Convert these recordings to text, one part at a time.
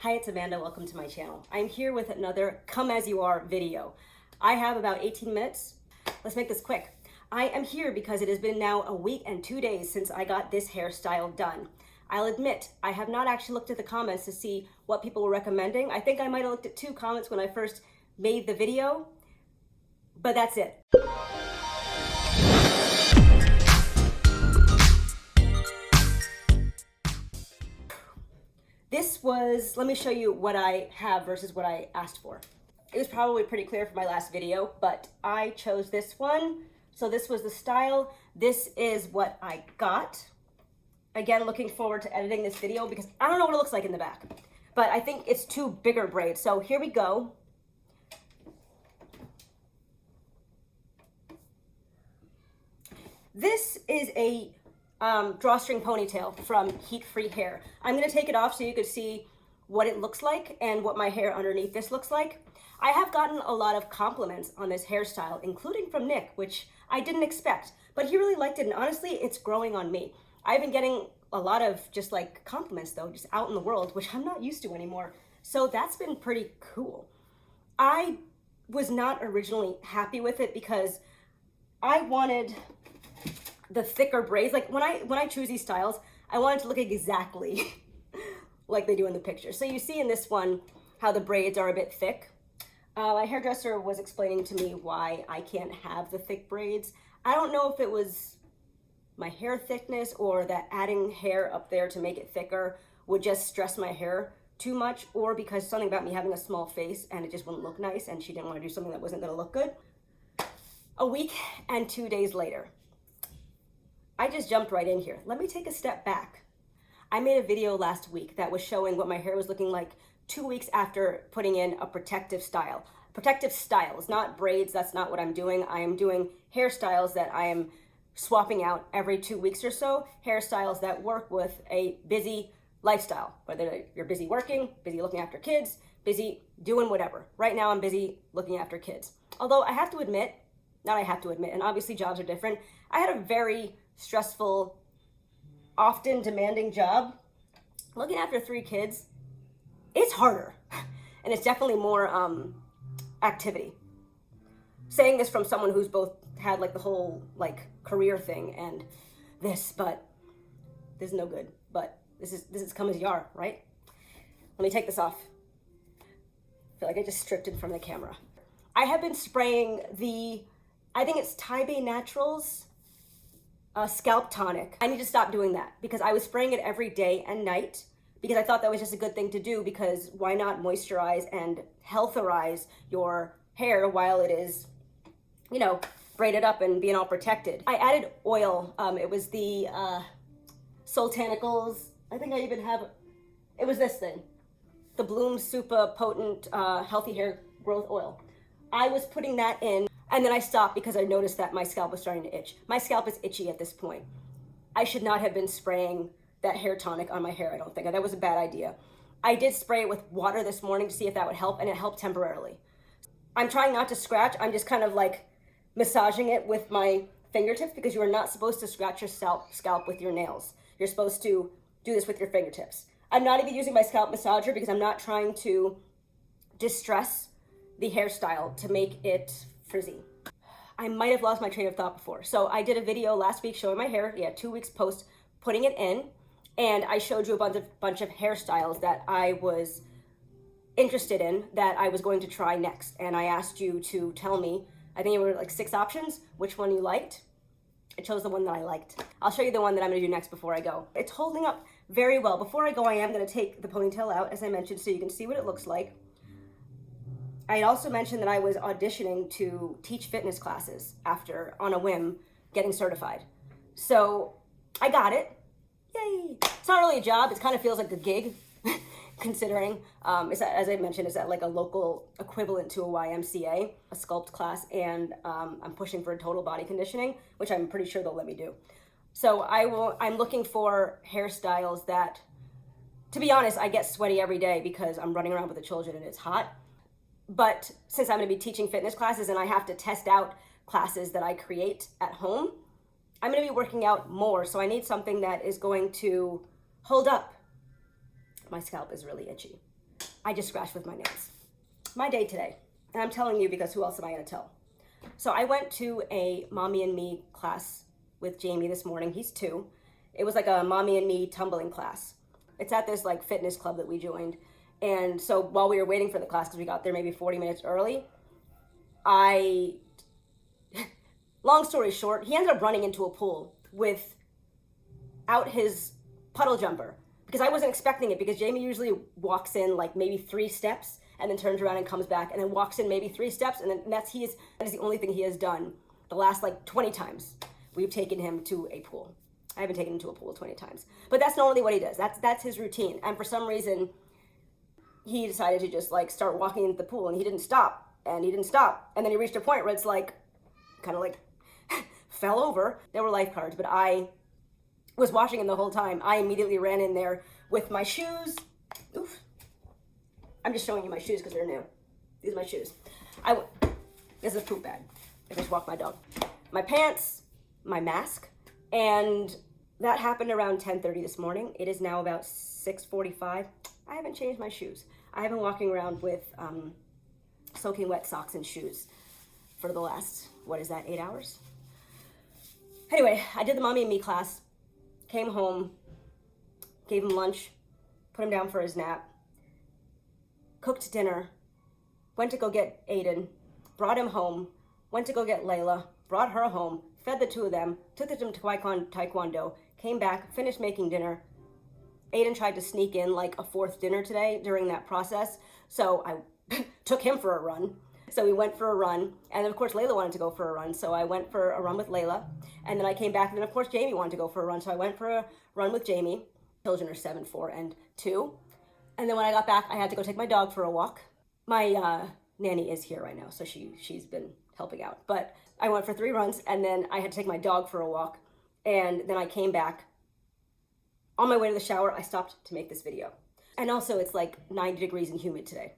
Hi, it's Amanda. Welcome to my channel. I'm here with another Come As You Are video. I have about 18 minutes. Let's make this quick. I am here because it has been now a week and 2 days since I got this hairstyle done. I'll admit, I have not actually looked at the comments to see what people were recommending. I think I might have looked at 2 comments when I first made the video, but that's it. This was, let me show you what I have versus what I asked for. It was probably pretty clear from my last video, but I chose this one. So this was the style. This is what I got. Again, looking forward to editing this video because I don't know what it looks like in the back, but I think it's 2 bigger braids. So here we go. This is a drawstring ponytail from Heat Free Hair. I'm gonna take it off so you can see what it looks like and what my hair underneath this looks like. I have gotten a lot of compliments on this hairstyle, including from Nick, which I didn't expect, but he really liked it, and honestly, it's growing on me. I've been getting a lot of just like compliments though, just out in the world, which I'm not used to anymore. So that's been pretty cool. I was not originally happy with it because I wanted the thicker braids. Like when I choose these styles, I want it to look exactly like they do in the picture. So you see in this one how the braids are a bit thick. My hairdresser was explaining to me why I can't have the thick braids. I don't know if it was my hair thickness or that adding hair up there to make it thicker would just stress my hair too much, or because something about me having a small face and it just wouldn't look nice and she didn't want to do something that wasn't going to look good. A week and 2 days later, I just jumped right in here. Let me take a step back. I made a video last week that was showing what my hair was looking like 2 weeks after putting in a protective style. Protective styles, not braids. That's not what I'm doing. I am doing hairstyles that I am swapping out every 2 weeks or so. Hairstyles that work with a busy lifestyle, whether you're busy working, busy looking after kids, busy doing whatever. Right now I'm busy looking after kids. Although I have to admit, and obviously jobs are different, I had a very stressful, often demanding job. Looking after 3 kids, it's harder. And it's definitely more activity. Saying this from someone who's both had like the whole like career thing and this, but this is no good. But this is come as you are, right? Let me take this off. I feel like I just stripped it from the camera. I have been spraying I think it's Taibei Naturals scalp tonic. I need to stop doing that because I was spraying it every day and night because I thought that was just a good thing to do, because why not moisturize and healtherize your hair while it is, you know, braided up and being all protected. I added oil. It was the Sultanicals. I think I even have, it was this thing, the Bloom Super Potent Healthy Hair Growth Oil. I was putting that in, and then I stopped because I noticed that my scalp was starting to itch. My scalp is itchy at this point. I should not have been spraying that hair tonic on my hair, I don't think. That was a bad idea. I did spray it with water this morning to see if that would help, and it helped temporarily. I'm trying not to scratch. I'm just kind of like massaging it with my fingertips because you are not supposed to scratch your scalp with your nails. You're supposed to do this with your fingertips. I'm not even using my scalp massager because I'm not trying to distress the hairstyle to make it frizzy. I might have lost my train of thought before. So I did a video last week showing my hair, 2 weeks post, putting it in, and I showed you a bunch of hairstyles that I was interested in that I was going to try next. And I asked you to tell me, I think it were like 6 options, which one you liked. I chose the one that I liked. I'll show you the one that I'm gonna do next before I go. It's holding up very well. Before I go, I am gonna take the ponytail out, as I mentioned, so you can see what it looks like. I had also mentioned that I was auditioning to teach fitness classes after, on a whim, getting certified. So I got it. Yay! It's not really a job. It kind of feels like a gig, considering, as I mentioned, is that like a local equivalent to a YMCA, a sculpt class, and I'm pushing for total body conditioning, which I'm pretty sure they'll let me do. So I'm looking for hairstyles that, to be honest, I get sweaty every day because I'm running around with the children and it's hot. But since I'm going to be teaching fitness classes and I have to test out classes that I create at home, I'm going to be working out more. So I need something that is going to hold up. My scalp is really itchy. I just scratched with my nails. My day today, and I'm telling you because who else am I gonna tell? So I went to a mommy and me class with Jamie this morning. He's 2. It was like a mommy and me tumbling class. It's at this like fitness club that we joined. And so while we were waiting for the class, because we got there maybe 40 minutes early, long story short, he ended up running into a pool without his puddle jumper, because I wasn't expecting it, because Jamie usually walks in like maybe 3 steps and then turns around and comes back and then walks in maybe 3 steps, and then that is the only thing he has done the last like 20 times we've taken him to a pool. I haven't taken him to a pool 20 times, but that's normally what he does. That's his routine. And for some reason, he decided to just like start walking into the pool, and he didn't stop, and he didn't stop. And then he reached a point where it's like, kind of like fell over. There were lifeguards, but I was watching him the whole time. I immediately ran in there with my shoes. Oof. I'm just showing you my shoes because they're new. These are my shoes. This is a poop bag. I just walked my dog. My pants, my mask, and that happened around 10:30 this morning. It is now about 6:45. I haven't changed my shoes. I have been walking around with soaking wet socks and shoes for the last, 8 hours? Anyway, I did the mommy and me class, came home, gave him lunch, put him down for his nap, cooked dinner, went to go get Aiden, brought him home, went to go get Layla, brought her home, fed the 2 of them, took them to Taekwondo, came back, finished making dinner. Aiden tried to sneak in like a 4th dinner today during that process, so I took him for a run. So we went for a run, and then of course Layla wanted to go for a run, so I went for a run with Layla, and then I came back, and then of course Jamie wanted to go for a run, so I went for a run with Jamie. Children are 7, 4, and 2. And then when I got back, I had to go take my dog for a walk. My nanny is here right now, so she's been helping out. But I went for 3 runs, and then I had to take my dog for a walk, and then I came back. On my way to the shower, I stopped to make this video. And also, it's like 90 degrees and humid today.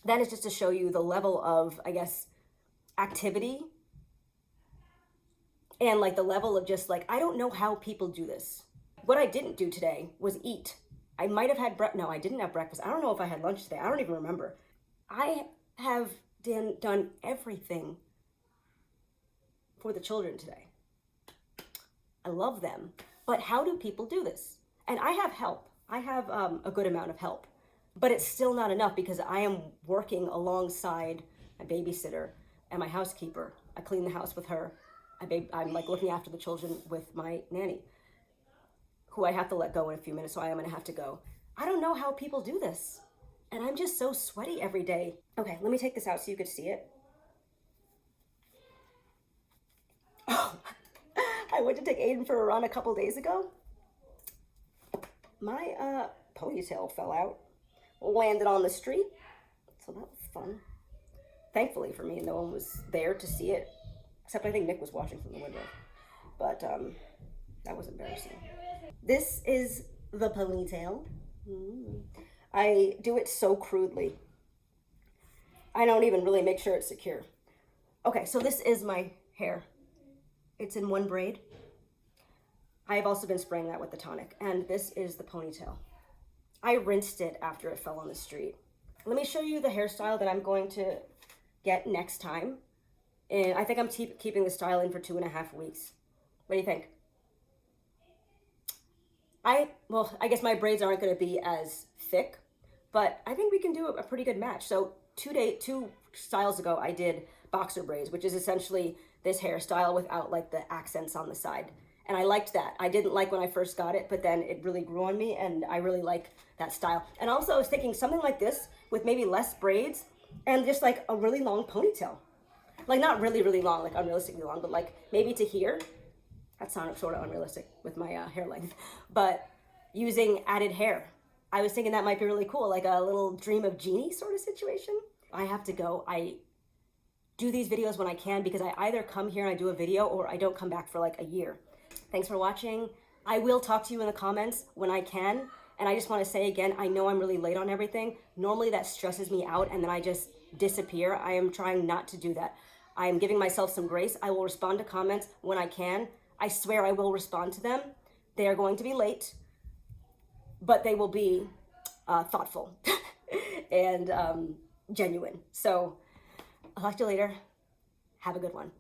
That is just to show you the level of, I guess, activity and like the level of just like, I don't know how people do this. What I didn't do today was eat. I might have had no, I didn't have breakfast. I don't know if I had lunch today. I don't even remember. I have done everything for the children today. I love them. But how do people do this? And I have help. I have a good amount of help. But it's still not enough because I am working alongside my babysitter and my housekeeper. I clean the house with her. I'm like looking after the children with my nanny, who I have to let go in a few minutes, so I am gonna have to go. I don't know how people do this. And I'm just so sweaty every day. Okay, let me take this out so you could see it. Oh, I went to take Aiden for a run a couple days ago. My ponytail fell out. Landed on the street, so that was fun. Thankfully for me, no one was there to see it, except I think Nick was watching from the window, but that was embarrassing. This is the ponytail. I do it so crudely. I don't even really make sure it's secure. Okay, so this is my hair. It's in 1 braid. I've also been spraying that with the tonic, and this is the ponytail. I rinsed it after it fell on the street. Let me show you the hairstyle that I'm going to get next time. And I think I'm keeping the style in for 2.5 weeks. What do you think? I guess my braids aren't gonna be as thick, but I think we can do a pretty good match. So 2 styles ago, I did boxer braids, which is essentially this hairstyle without like the accents on the side. And I liked that. I didn't like when I first got it, but then it really grew on me, and I really like that style. And also I was thinking something like this with maybe less braids and just like a really long ponytail. Like not really, really long, like unrealistically long, but like maybe to here. That sounded sort of unrealistic with my hair length, but using added hair. I was thinking that might be really cool, like a little dream of genie sort of situation. I have to go. I do these videos when I can because I either come here and I do a video or I don't come back for like a year. Thanks for watching. I will talk to you in the comments when I can. And I just want to say again, I know I'm really late on everything. Normally that stresses me out and then I just disappear. I am trying not to do that. I am giving myself some grace. I will respond to comments when I can. I swear I will respond to them. They are going to be late, but they will be thoughtful. and genuine. So I'll talk to you later. Have a good one.